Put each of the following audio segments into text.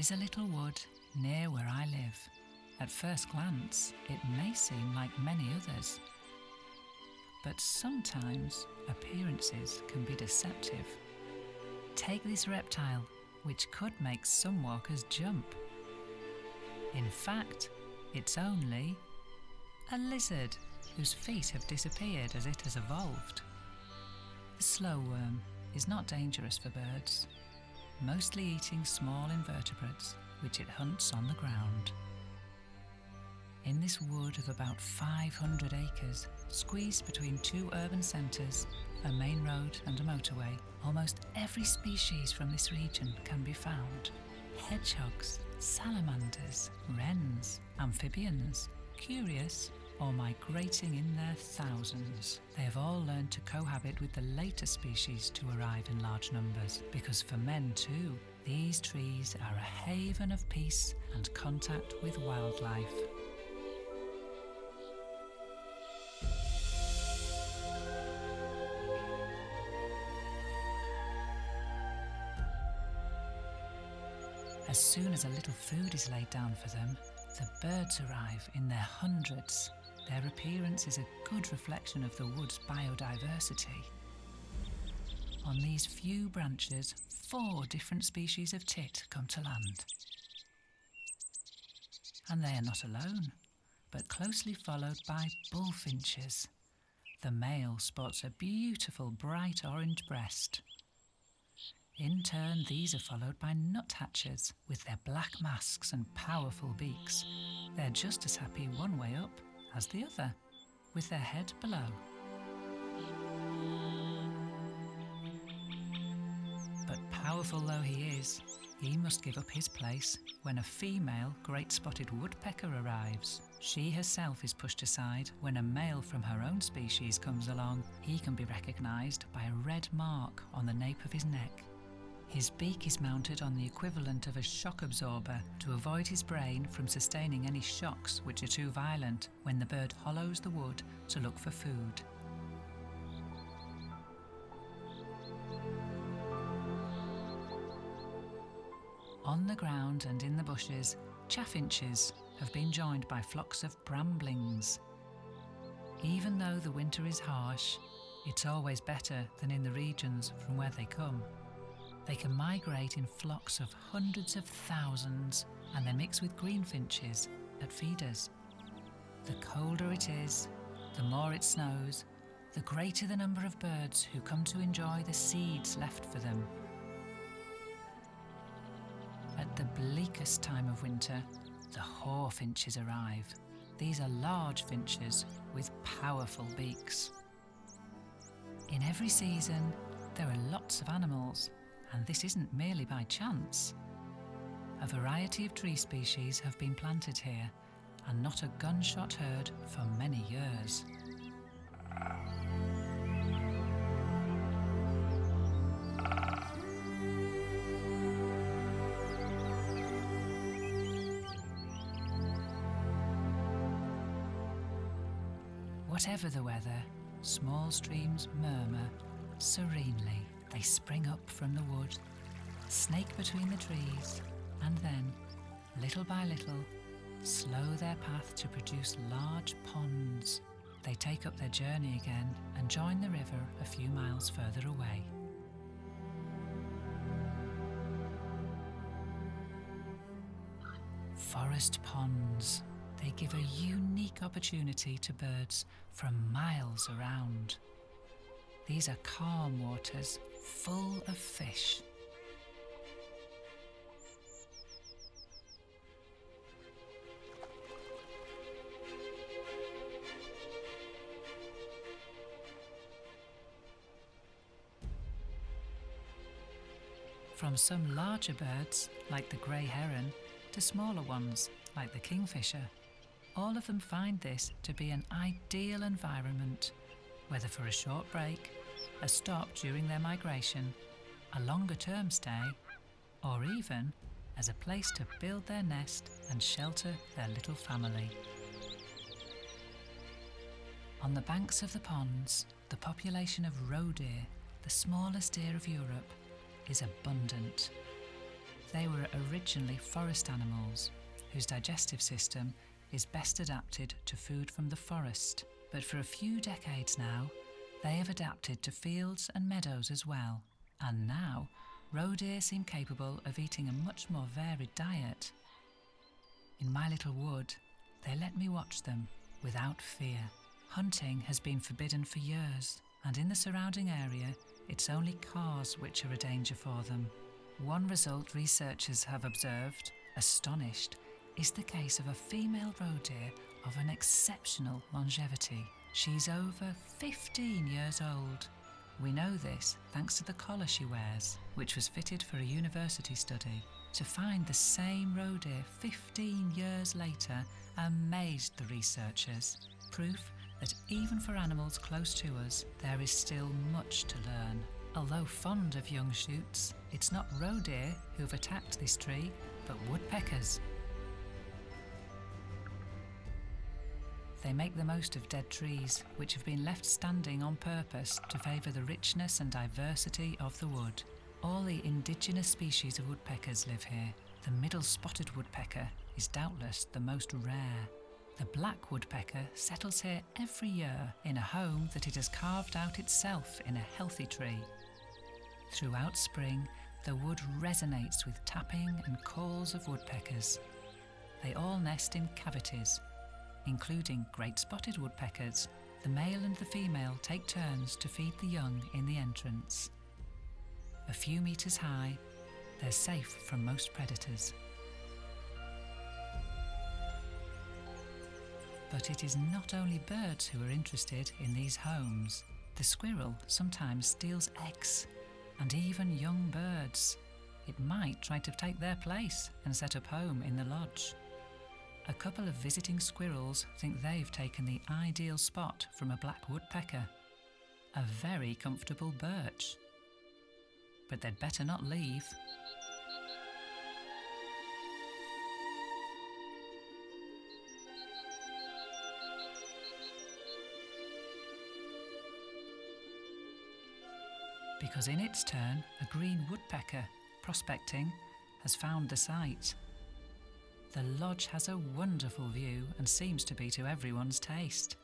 is a little wood near where I live. At first glance, it may seem like many others. But sometimes appearances can be deceptive. Take this reptile, which could make some walkers jump. In fact, it's only a lizard whose feet have disappeared as it has evolved. The slowworm is not dangerous for birds, mostly eating small invertebrates which it hunts on the ground. In this wood of about 500 acres, squeezed between two urban centres, a main road and a motorway, almost every species from this region can be found. Hedgehogs, salamanders, wrens, amphibians, curious or migrating in their thousands. They have all learned to cohabit with the later species to arrive in large numbers, because for men too, these trees are a haven of peace and contact with wildlife. As soon as a little food is laid down for them, the birds arrive in their hundreds. Their appearance is a good reflection of the wood's biodiversity. On these few branches, 4 different species of tit come to land. And they are not alone, but closely followed by bullfinches. The male sports a beautiful bright orange breast. In turn, these are followed by nuthatches with their black masks and powerful beaks. They're just as happy one way up as the other, with their head below. But powerful though he is, he must give up his place when a female great-spotted woodpecker arrives. She herself is pushed aside when a male from her own species comes along. He can be recognised by a red mark on the nape of his neck. His beak is mounted on the equivalent of a shock absorber to avoid his brain from sustaining any shocks which are too violent when the bird hollows the wood to look for food. On the ground and in the bushes, chaffinches have been joined by flocks of bramblings. Even though the winter is harsh, it's always better than in the regions from where they come. They can migrate in flocks of hundreds of thousands, and they mix with greenfinches at feeders. The colder it is, the more it snows, the greater the number of birds who come to enjoy the seeds left for them. At the bleakest time of winter, the hawfinches arrive. These are large finches with powerful beaks. In every season, there are lots of animals, and this isn't merely by chance. A variety of tree species have been planted here, and not a gunshot heard for many years. Whatever the weather, small streams murmur serenely. They spring up from the wood, snake between the trees, and then, little by little, slow their path to produce large ponds. They take up their journey again and join the river a few miles further away. Forest ponds. They give a unique opportunity to birds from miles around. These are calm waters full of fish. From some larger birds, like the grey heron, to smaller ones, like the kingfisher, all of them find this to be an ideal environment, whether for a short break, a stop during their migration, a longer-term stay, or even as a place to build their nest and shelter their little family. On the banks of the ponds, the population of roe deer, the smallest deer of Europe, is abundant. They were originally forest animals, whose digestive system is best adapted to food from the forest. But for a few decades now, they have adapted to fields and meadows as well. And now, roe deer seem capable of eating a much more varied diet. In my little wood, they let me watch them without fear. Hunting has been forbidden for years, and in the surrounding area, it's only cars which are a danger for them. One result researchers have observed, astonished, is the case of a female roe deer of an exceptional longevity. She's over 15 years old. We know this thanks to the collar she wears, which was fitted for a university study. To find the same roe deer 15 years later amazed the researchers. Proof that even for animals close to us, there is still much to learn. Although fond of young shoots, it's not roe deer who've attacked this tree, but woodpeckers. They make the most of dead trees, which have been left standing on purpose to favour the richness and diversity of the wood. All the indigenous species of woodpeckers live here. The middle spotted woodpecker is doubtless the most rare. The black woodpecker settles here every year in a home that it has carved out itself in a healthy tree. Throughout spring, the wood resonates with tapping and calls of woodpeckers. They all nest in cavities, including great spotted woodpeckers. The male and the female take turns to feed the young in the entrance. A few metres high, they're safe from most predators. But it is not only birds who are interested in these homes. The squirrel sometimes steals eggs, and even young birds. It might try to take their place and set up home in the lodge. A couple of visiting squirrels think they've taken the ideal spot from a black woodpecker. A very comfortable perch. But they'd better not leave. Because in its turn, a green woodpecker, prospecting, has found the site. The lodge has a wonderful view and seems to be to everyone's taste.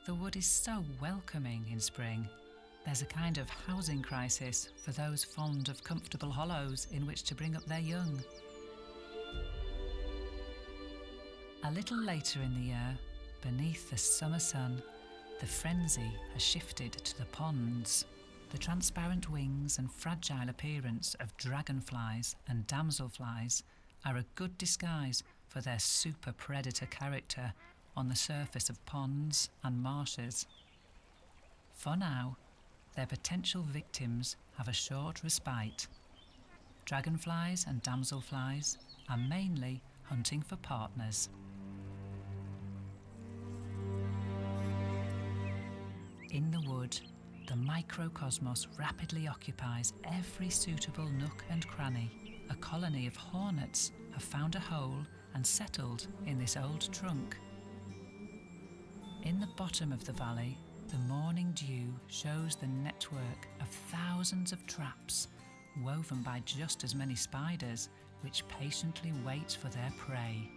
The wood is so welcoming in spring. There's a kind of housing crisis for those fond of comfortable hollows in which to bring up their young. A little later in the year, beneath the summer sun, the frenzy has shifted to the ponds. The transparent wings and fragile appearance of dragonflies and damselflies are a good disguise for their super predator character on the surface of ponds and marshes. For now, their potential victims have a short respite. Dragonflies and damselflies are mainly hunting for partners. In the wood, the microcosmos rapidly occupies every suitable nook and cranny. A colony of hornets have found a hole and settled in this old trunk. In the bottom of the valley, the morning dew shows the network of thousands of traps woven by just as many spiders which patiently wait for their prey.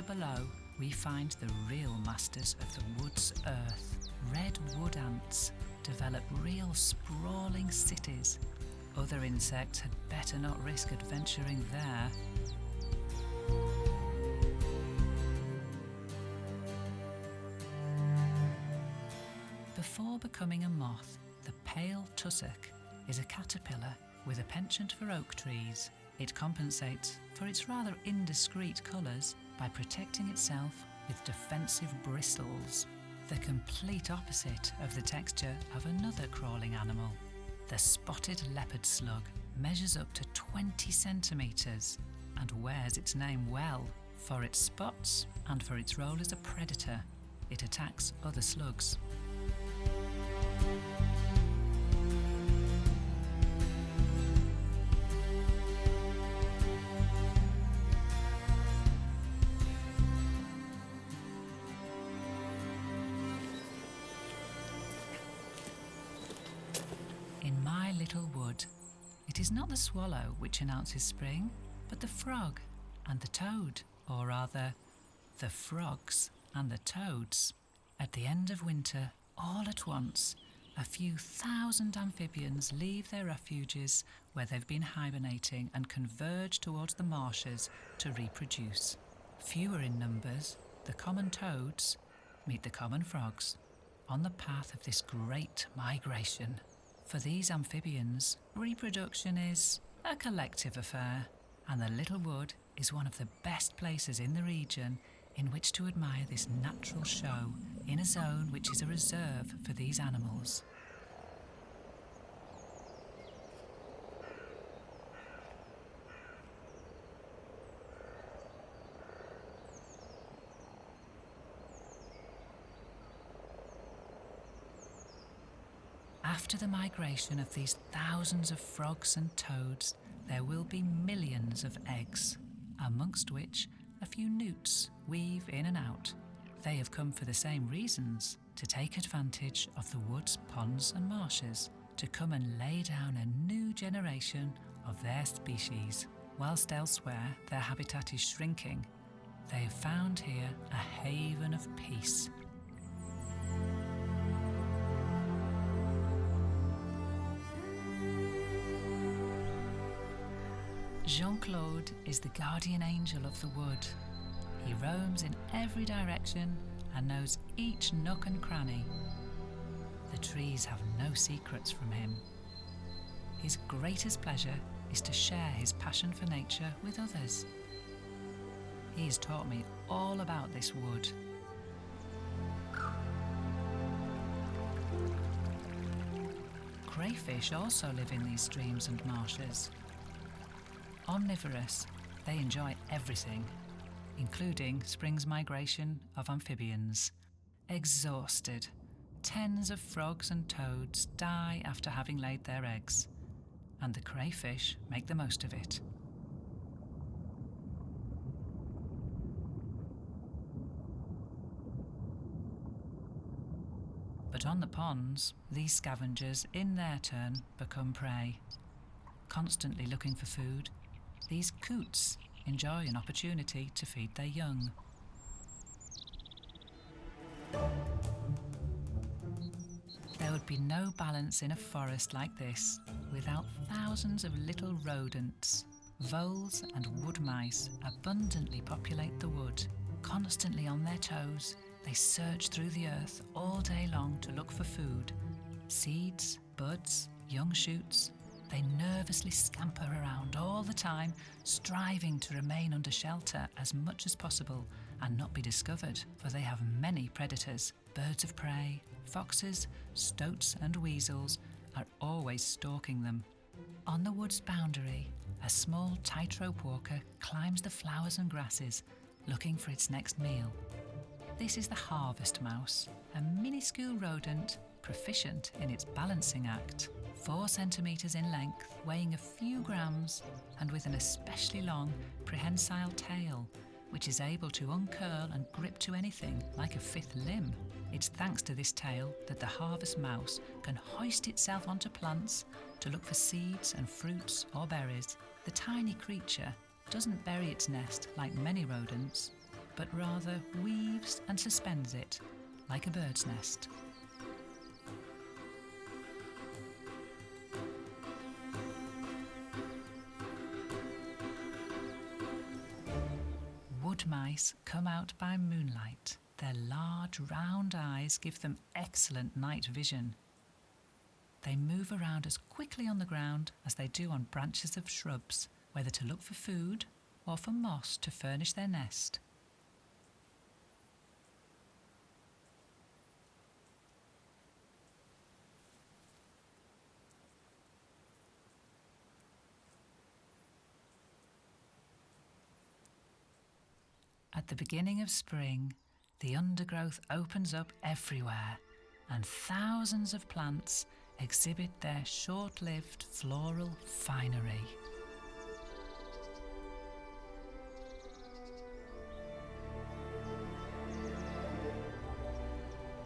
Below, we find the real masters of the wood's earth. Red wood ants develop real sprawling cities. Other insects had better not risk adventuring there. Before becoming a moth, the pale tussock is a caterpillar with a penchant for oak trees. It compensates for its rather indiscreet colours by protecting itself with defensive bristles, the complete opposite of the texture of another crawling animal. The spotted leopard slug measures up to 20 centimetres and wears its name well. For its spots and for its role as a predator, it attacks other slugs. little wood. It is not the swallow which announces spring, but the frog and the toad, or rather, the frogs and the toads. At the end of winter, all at once, a few thousand amphibians leave their refuges where they've been hibernating and converge towards the marshes to reproduce. Fewer in numbers, the common toads meet the common frogs on the path of this great migration. For these amphibians, reproduction is a collective affair, and the Little Wood is one of the best places in the region in which to admire this natural show in a zone which is a reserve for these animals. After the migration of these thousands of frogs and toads, there will be millions of eggs, amongst which a few newts weave in and out. They have come for the same reasons, to take advantage of the woods, ponds and marshes, to come and lay down a new generation of their species. Whilst elsewhere their habitat is shrinking, they have found here a haven of peace. Jean Claude is the guardian angel of the wood. He roams in every direction and knows each nook and cranny. The trees have no secrets from him. His greatest pleasure is to share his passion for nature with others. He has taught me all about this wood. Crayfish also live in these streams and marshes. Omnivorous, they enjoy everything, including spring's migration of amphibians. Exhausted, tens of frogs and toads die after having laid their eggs, and the crayfish make the most of it. But on the ponds, these scavengers in their turn become prey. Constantly looking for food, these coots enjoy an opportunity to feed their young. There would be no balance in a forest like this without thousands of little rodents. Voles and wood mice abundantly populate the wood. Constantly on their toes, they search through the earth all day long to look for food. Seeds, buds, young shoots. They nervously scamper around all the time, striving to remain under shelter as much as possible and not be discovered, for they have many predators. Birds of prey, foxes, stoats and weasels are always stalking them. On the wood's boundary, a small tightrope walker climbs the flowers and grasses, looking for its next meal. This is the harvest mouse, a minuscule rodent proficient in its balancing act. 4 centimetres in length, weighing a few grams, and with an especially long prehensile tail, which is able to uncurl and grip to anything like a fifth limb. It's thanks to this tail that the harvest mouse can hoist itself onto plants to look for seeds and fruits or berries. The tiny creature doesn't bury its nest like many rodents, but rather weaves and suspends it like a bird's nest. Wood mice come out by moonlight. Their large, round eyes give them excellent night vision. They move around as quickly on the ground as they do on branches of shrubs, whether to look for food or for moss to furnish their nest. At the beginning of spring, the undergrowth opens up everywhere, and thousands of plants exhibit their short-lived floral finery.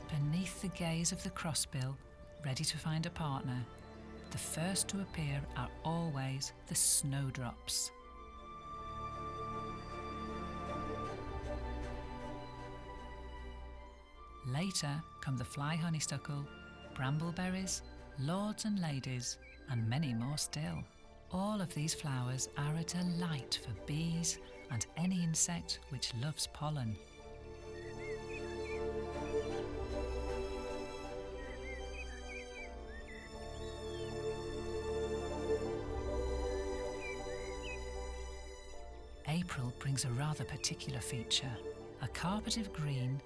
Beneath the gaze of the crossbill, ready to find a partner, The first to appear are always the snowdrops. Later come the fly honeysuckle, brambleberries, lords and ladies, and many more still. All of these flowers are a delight for bees and any insect which loves pollen. April brings a rather particular feature. A carpet of green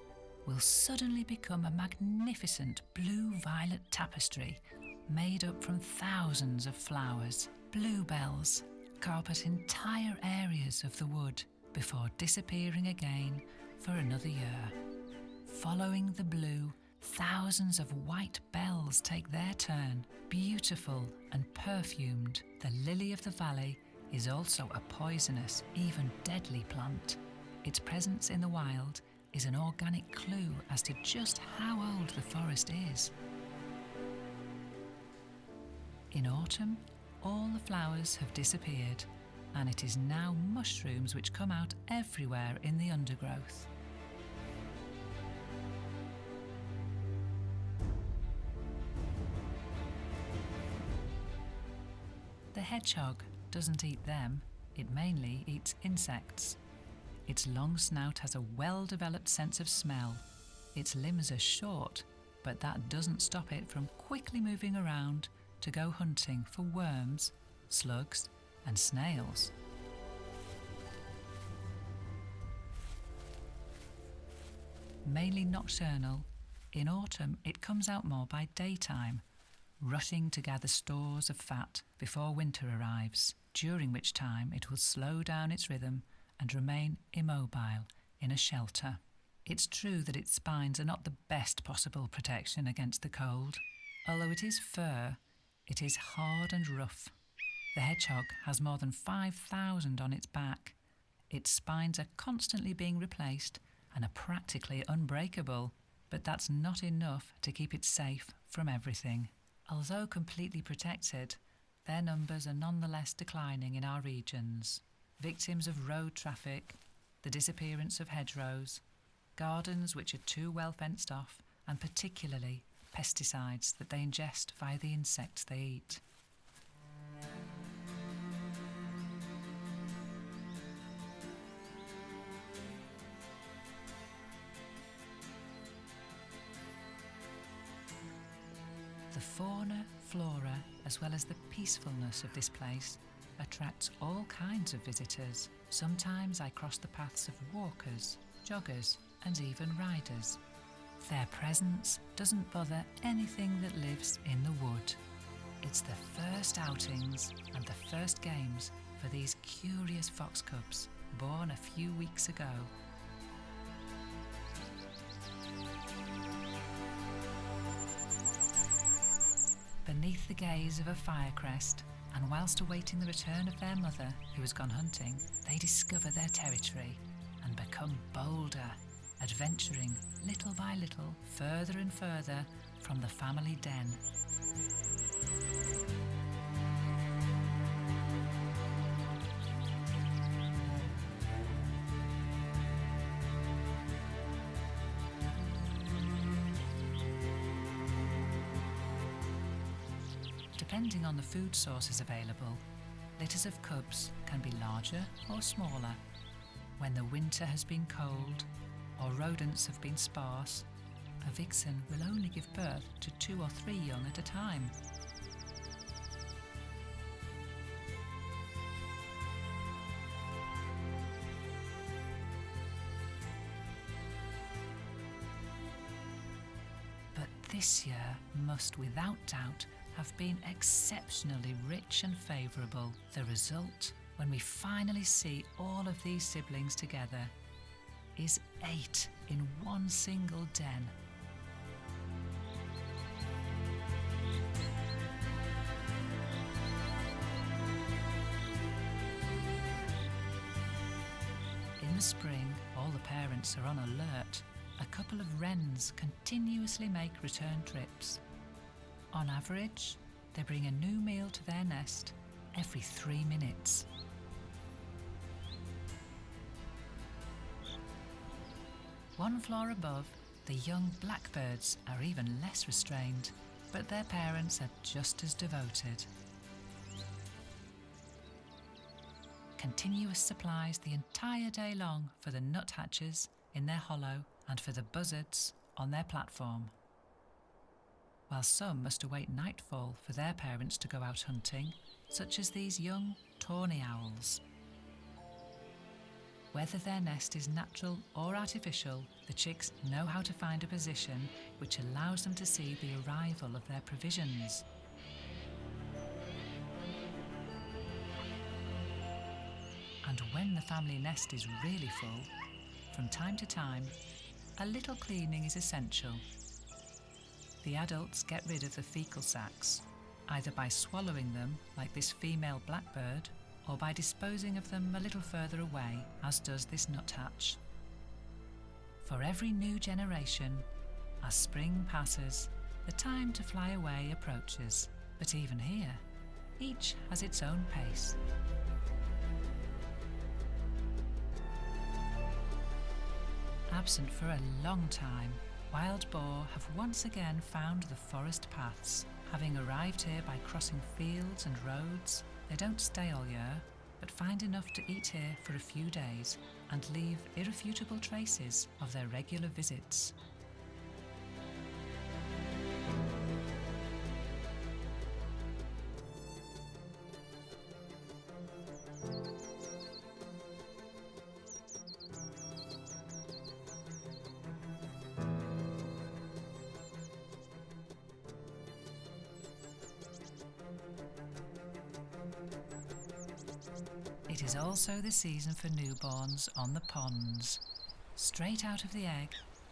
will suddenly become a magnificent blue-violet tapestry made up from thousands of flowers. Bluebells carpet entire areas of the wood before disappearing again for another year. Following the blue, thousands of white bells take their turn. Beautiful and perfumed, the lily of the valley is also a poisonous, even deadly plant. Its presence in the wild is an organic clue as to just how old the forest is. In autumn, all the flowers have disappeared, and it is now mushrooms which come out everywhere in the undergrowth. The hedgehog doesn't eat them, it mainly eats insects. Its long snout has a well-developed sense of smell. Its limbs are short, but that doesn't stop it from quickly moving around to go hunting for worms, slugs, and snails. Mainly nocturnal, in autumn it comes out more by daytime, rushing to gather stores of fat before winter arrives, during which time it will slow down its rhythm and remain immobile in a shelter. It's true that its spines are not the best possible protection against the cold. Although it is fur, it is hard and rough. The hedgehog has more than 5,000 on its back. Its spines are constantly being replaced and are practically unbreakable, but that's not enough to keep it safe from everything. Although completely protected, their numbers are nonetheless declining in our regions. Victims of road traffic, the disappearance of hedgerows, gardens which are too well fenced off, and particularly pesticides that they ingest via the insects they eat. The fauna, flora, as well as the peacefulness of this place attracts all kinds of visitors. Sometimes I cross the paths of walkers, joggers, and even riders. Their presence doesn't bother anything that lives in the wood. It's the first outings and the first games for these curious fox cubs, born a few weeks ago. Beneath the gaze of a firecrest, and whilst awaiting the return of their mother, who has gone hunting, they discover their territory and become bolder, adventuring little by little further and further from the family den. Depending on the food sources available, litters of cubs can be larger or smaller. When the winter has been cold or rodents have been sparse, a vixen will only give birth to 2 or 3 young at a time. But this year must without doubt have been exceptionally rich and favourable. The result, when we finally see all of these siblings together, is 8 in one single den. In the spring, all the parents are on alert. A couple of wrens continuously make return trips. On average, they bring a new meal to their nest every 3 minutes. One floor above, the young blackbirds are even less restrained, but their parents are just as devoted. Continuous supplies the entire day long for the nuthatches in their hollow and for the buzzards on their platform. While some must await nightfall for their parents to go out hunting, such as these young tawny owls. Whether their nest is natural or artificial, the chicks know how to find a position which allows them to see the arrival of their provisions. And when the family nest is really full, from time to time, a little cleaning is essential. The adults get rid of the fecal sacs, either by swallowing them, like this female blackbird, or by disposing of them a little further away, as does this nuthatch. For every new generation, as spring passes, the time to fly away approaches. But even here, each has its own pace. Absent for a long time, wild boar have once again found the forest paths. Having arrived here by crossing fields and roads, they don't stay all year, but find enough to eat here for a few days and leave irrefutable traces of their regular visits. It is also the season for newborns on the ponds. Straight out of the egg,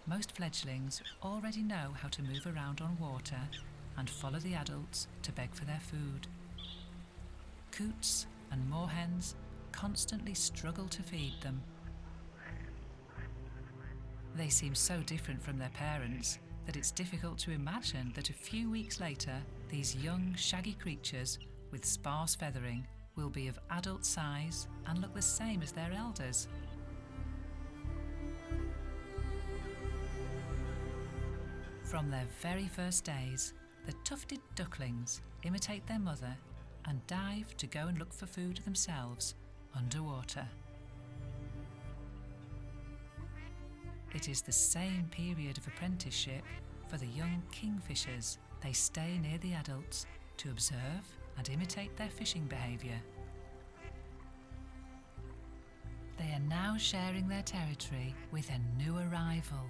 most fledglings already know how to move around on water and follow the adults to beg for their food. Coots and moorhens constantly struggle to feed them. They seem so different from their parents that it's difficult to imagine that a few weeks later, these young, shaggy creatures with sparse feathering will be of adult size and look the same as their elders. From their very first days, the tufted ducklings imitate their mother and dive to go and look for food themselves underwater. It is the same period of apprenticeship for the young kingfishers. They stay near the adults to observe and imitate their fishing behaviour. They are now sharing their territory with a new arrival.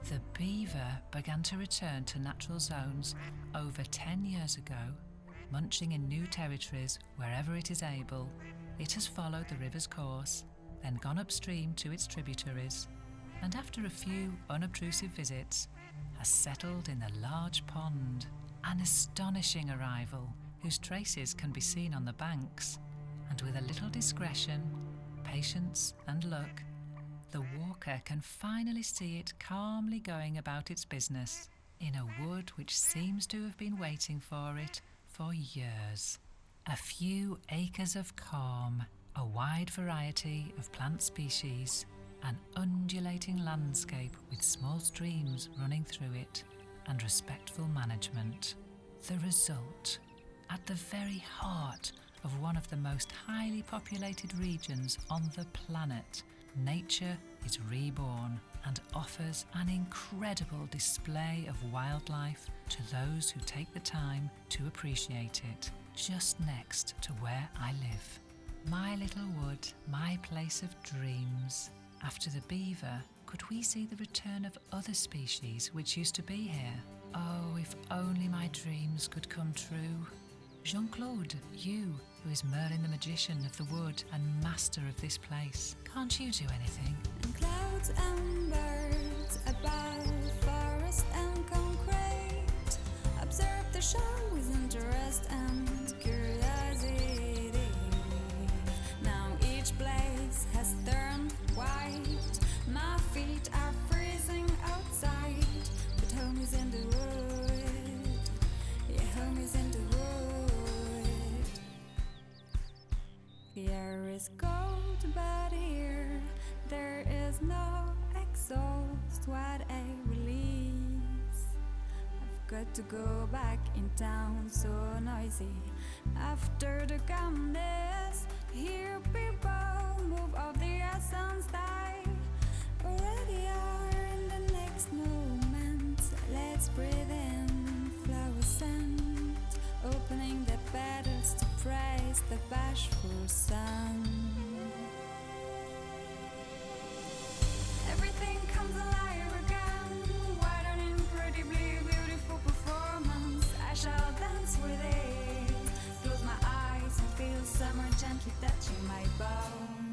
The beaver began to return to natural zones over 10 years ago, munching in new territories wherever it is able. It has followed the river's course, then gone upstream to its tributaries, and after a few unobtrusive visits, has settled in the large pond. An astonishing arrival, whose traces can be seen on the banks, and with a little discretion, patience and luck, the walker can finally see it calmly going about its business in a wood which seems to have been waiting for it for years. A few acres of calm, a wide variety of plant species, an undulating landscape with small streams running through it, and respectful management. The result, at the very heart of one of the most highly populated regions on the planet, nature is reborn and offers an incredible display of wildlife to those who take the time to appreciate it, just next to where I live. My little wood, my place of dreams. After the beaver, could we see the return of other species which used to be here? Oh, if only my dreams could come true. Jean Claude, you, who is Merlin the magician of the wood and master of this place, can't you do anything? And clouds and birds above, forest and concrete, observe the show with interest and curiosity. Now each place has turned white, my feet are freezing outside. got to go back in town, so noisy. After the calmness, hear people move off the essence die. Already are in the next moment. Let's breathe in flower scent, opening the petals to praise the bashful sun. Everything comes alive again, widening incredibly beautiful performance. I shall dance with it, close my eyes and feel summer gently touching my bones.